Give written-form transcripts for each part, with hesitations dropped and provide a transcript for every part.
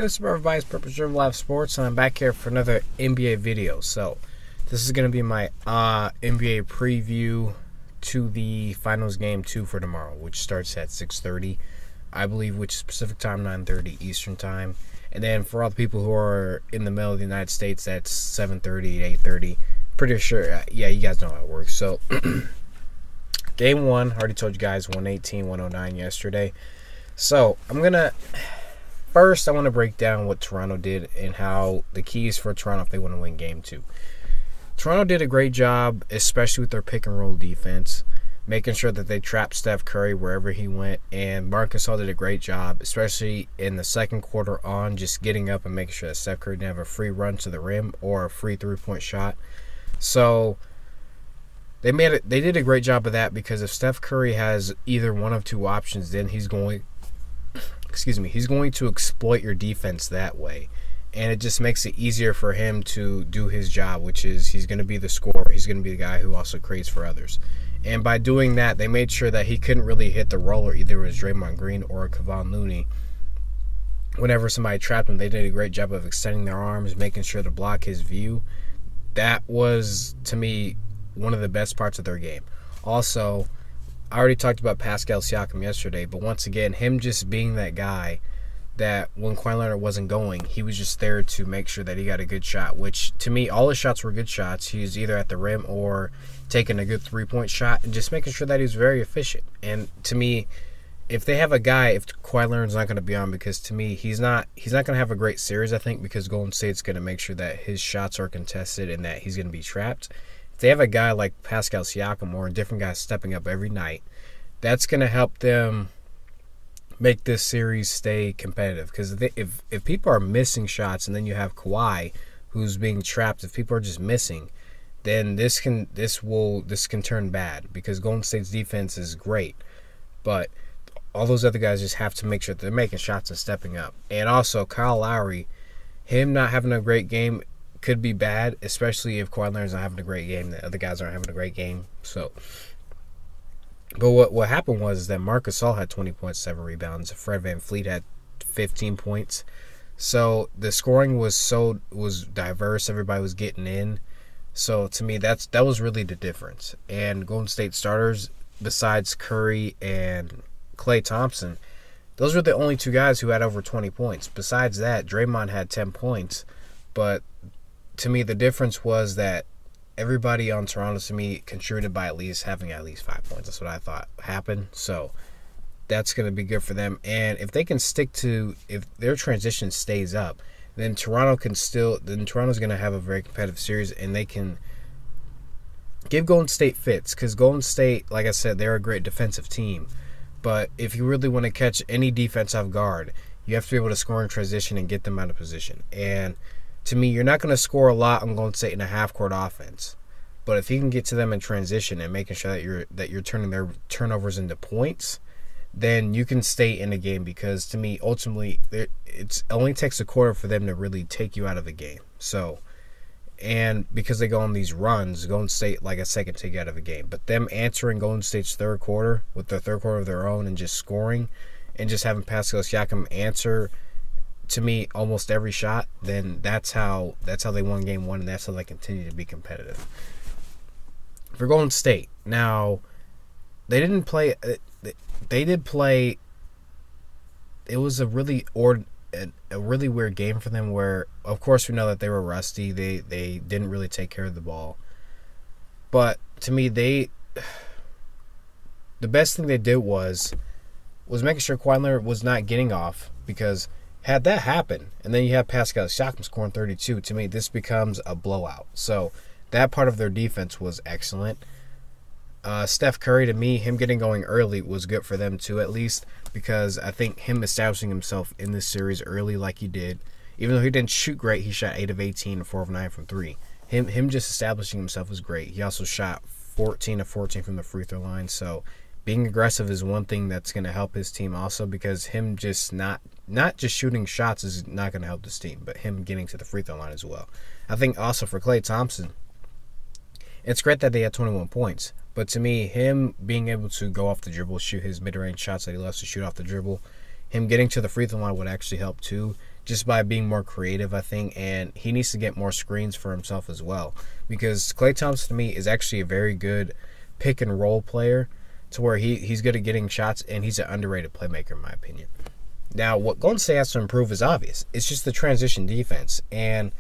Hey, what's up, everybody? It's Purpose Driven Live Sports, and I'm back here for another NBA video. So, this is going to be my NBA preview to the Finals Game 2 for tomorrow, which starts at 6:30, I believe, which is Pacific Time, 9:30 Eastern Time. And then for all the people who are in the middle of the United States, that's 7:30, 8:30. Pretty sure, yeah, you guys know how it works. So, Game 1, I already told you guys, 118-109 yesterday. So, First, I want to break down what Toronto did and how the keys for Toronto if they want to win Game 2. Toronto did a great job, especially with their pick-and-roll defense, making sure that they trapped Steph Curry wherever he went. And Marc Gasol did a great job, especially in the second quarter on, just getting up and making sure that Steph Curry didn't have a free run to the rim or a free three-point shot. So they did a great job of that, because if Steph Curry has either one of two options, then he's going to exploit your defense that way. And it just makes it easier for him to do his job, which is he's going to be the scorer. He's going to be the guy who also creates for others. And by doing that, they made sure that he couldn't really hit the roller, either as Draymond Green or Kevon Looney. Whenever somebody trapped him, they did a great job of extending their arms, making sure to block his view. That was, to me, one of the best parts of their game. Also, I already talked about Pascal Siakam yesterday, but once again, him just being that guy that when Kawhi Leonard wasn't going, he was just there to make sure that he got a good shot, which to me, all his shots were good shots. He was either at the rim or taking a good three-point shot and just making sure that he was very efficient. And to me, if they have a guy, if Kawhi Leonard's not going to be on, because to me, he's not going to have a great series, I think, because Golden State's going to make sure that his shots are contested and that he's going to be trapped. They have a guy like Pascal Siakam or a different guy stepping up every night, that's going to help them make this series stay competitive. Because if people are missing shots and then you have Kawhi who's being trapped, if people are just missing, then this can turn bad, because Golden State's defense is great, but all those other guys just have to make sure that they're making shots and stepping up. And also Kyle Lowry, him not having a great game could be bad, especially if Kawhi Leonard's not having a great game. The other guys aren't having a great game. So, but what happened was that Marc Gasol had 20 points, 7 rebounds. Fred VanVleet had 15 points. So the scoring was diverse. Everybody was getting in. So to me, that was really the difference. And Golden State starters, besides Curry and Klay Thompson, those were the only two guys who had over 20 points. Besides that, Draymond had 10 points, but to me, the difference was that everybody on Toronto, to me, contributed by having at least 5 points. That's what I thought happened. So that's going to be good for them. And if they can if their transition stays up, then Toronto's going to have a very competitive series, and they can give Golden State fits. Because Golden State, like I said, they're a great defensive team. But if you really want to catch any defense off guard, you have to be able to score in transition and get them out of position. And to me, you're not going to score a lot on Golden State in a half-court offense, but if you can get to them in transition and making sure that you're turning their turnovers into points, then you can stay in the game. Because to me, ultimately, it only takes a quarter for them to really take you out of the game. So, and because they go on these runs, Golden State, like I said, can take you out of the game. But them answering Golden State's third quarter with their third quarter of their own and just scoring and just having Pascal Siakam answer, to me, almost every shot, then that's how they won Game 1, and that's how they continue to be competitive. For Golden State, now, they did play. It was a really weird game for them, where, of course, we know that they were rusty. They didn't really take care of the ball. But to me, the best thing they did was making sure Kawhi Leonard was not getting off, because had that happen, and then you have Pascal Siakam scoring 32, to me, this becomes a blowout. So that part of their defense was excellent. Steph Curry, to me, him getting going early was good for them too, at least, because I think him establishing himself in this series early like he did, even though he didn't shoot great, he shot 8 of 18 and 4 of 9 from 3. Him just establishing himself was great. He also shot 14 of 14 from the free throw line, so being aggressive is one thing that's going to help his team also, because him just not just shooting shots is not going to help this team, but him getting to the free throw line as well. I think also for Klay Thompson, it's great that they had 21 points, but to me, him being able to go off the dribble, shoot his mid-range shots that he loves to shoot off the dribble, him getting to the free throw line would actually help too, just by being more creative, I think, and he needs to get more screens for himself as well, because Klay Thompson to me is actually a very good pick and roll player, to where he's good at getting shots, and he's an underrated playmaker in my opinion. Now, what Golden State has to improve is obvious. It's just the transition defense and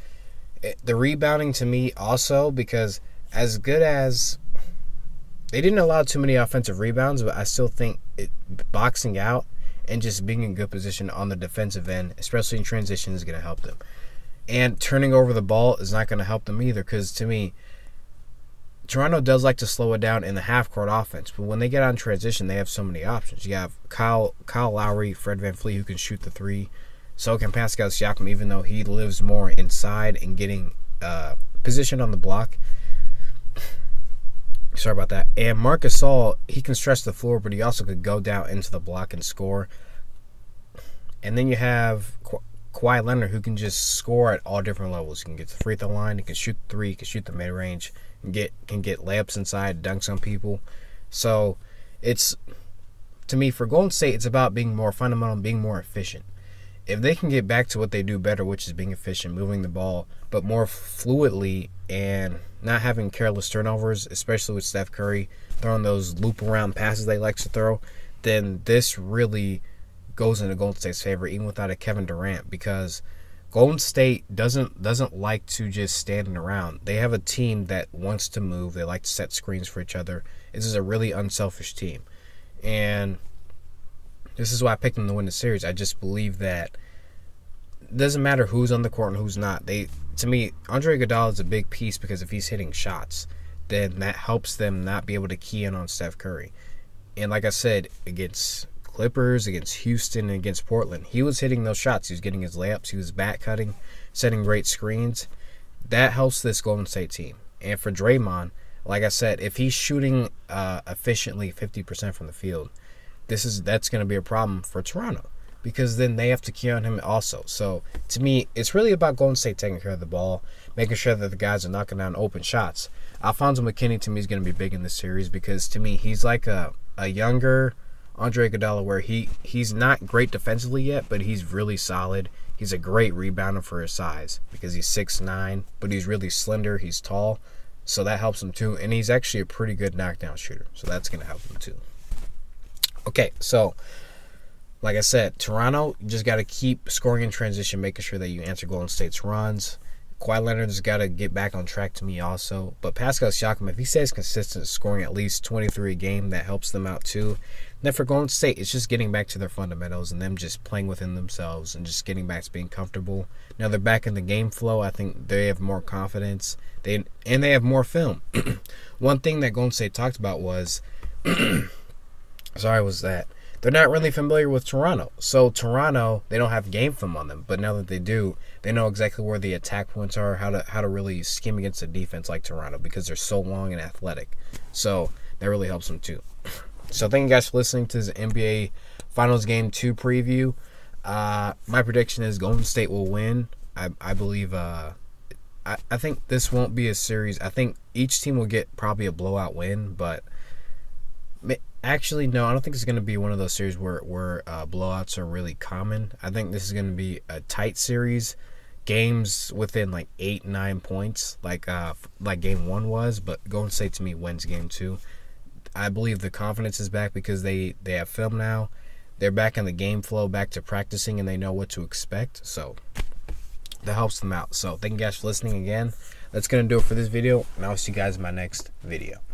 the rebounding to me also, because as good as they didn't allow too many offensive rebounds, but I still think boxing out and just being in good position on the defensive end, especially in transition, is going to help them. And turning over the ball is not going to help them either, because to me, Toronto does like to slow it down in the half-court offense, but when they get on transition, they have so many options. You have Kyle Lowry, Fred VanVleet, who can shoot the three. So can Pascal Siakam, even though he lives more inside and getting positioned on the block. Sorry about that. And Marc Gasol, he can stretch the floor, but he also could go down into the block and score. And then you have Kawhi Leonard, who can just score at all different levels. He can get the free throw line, he can shoot the three, he can shoot the mid-range, can get layups inside, dunks on people. So it's, to me, for Golden State, it's about being more fundamental and being more efficient. If they can get back to what they do better, which is being efficient, moving the ball, but more fluidly and not having careless turnovers, especially with Steph Curry throwing those loop around passes they like to throw, then this really goes into Golden State's favor, even without a Kevin Durant, because Golden State doesn't like to just stand around. They have a team that wants to move. They like to set screens for each other. This is a really unselfish team, and this is why I picked them to win the series. I just believe that it doesn't matter who's on the court and who's not. To me, Andre Iguodala is a big piece, because if he's hitting shots, then that helps them not be able to key in on Steph Curry. And like I said, against Clippers, against Houston, and against Portland, he was hitting those shots. He was getting his layups. He was back cutting, setting great screens. That helps this Golden State team. And for Draymond, like I said, if he's shooting efficiently 50% from the field, that's going to be a problem for Toronto, because then they have to key on him also. So to me, it's really about Golden State taking care of the ball, making sure that the guys are knocking down open shots. Alfonso McKinney to me is going to be big in this series, because to me he's like a younger Andre Iguodala, where he's not great defensively yet, but he's really solid. He's a great rebounder for his size, because he's 6'9", but he's really slender. He's tall, so that helps him too. And he's actually a pretty good knockdown shooter, so that's going to help him too. Okay, so like I said, Toronto, you just got to keep scoring in transition, making sure that you answer Golden State's runs. Kawhi Leonard's got to get back on track to me also. But Pascal Siakam, if he stays consistent, scoring at least 23 a game, that helps them out too. And then for Golden State, it's just getting back to their fundamentals and them just playing within themselves and just getting back to being comfortable. Now they're back in the game flow. I think they have more confidence. They have more film. One thing that Golden State talked about was was that they're not really familiar with Toronto. So Toronto, they don't have game film on them, but now that they do, they know exactly where the attack points are, how to really scheme against a defense like Toronto, because they're so long and athletic. So that really helps them too. So thank you guys for listening to this NBA Finals Game 2 preview. My prediction is Golden State will win. I believe I think this won't be a series. I think each team will get probably a blowout win, but actually, no, I don't think it's going to be one of those series where blowouts are really common. I think this is going to be a tight series, games within like 8-9 points, like Game 1 was. But Golden State to me wins Game 2. I believe the confidence is back because they have film now. They're back in the game flow, back to practicing, and they know what to expect. So that helps them out. So thank you guys for listening again. That's going to do it for this video, and I'll see you guys in my next video.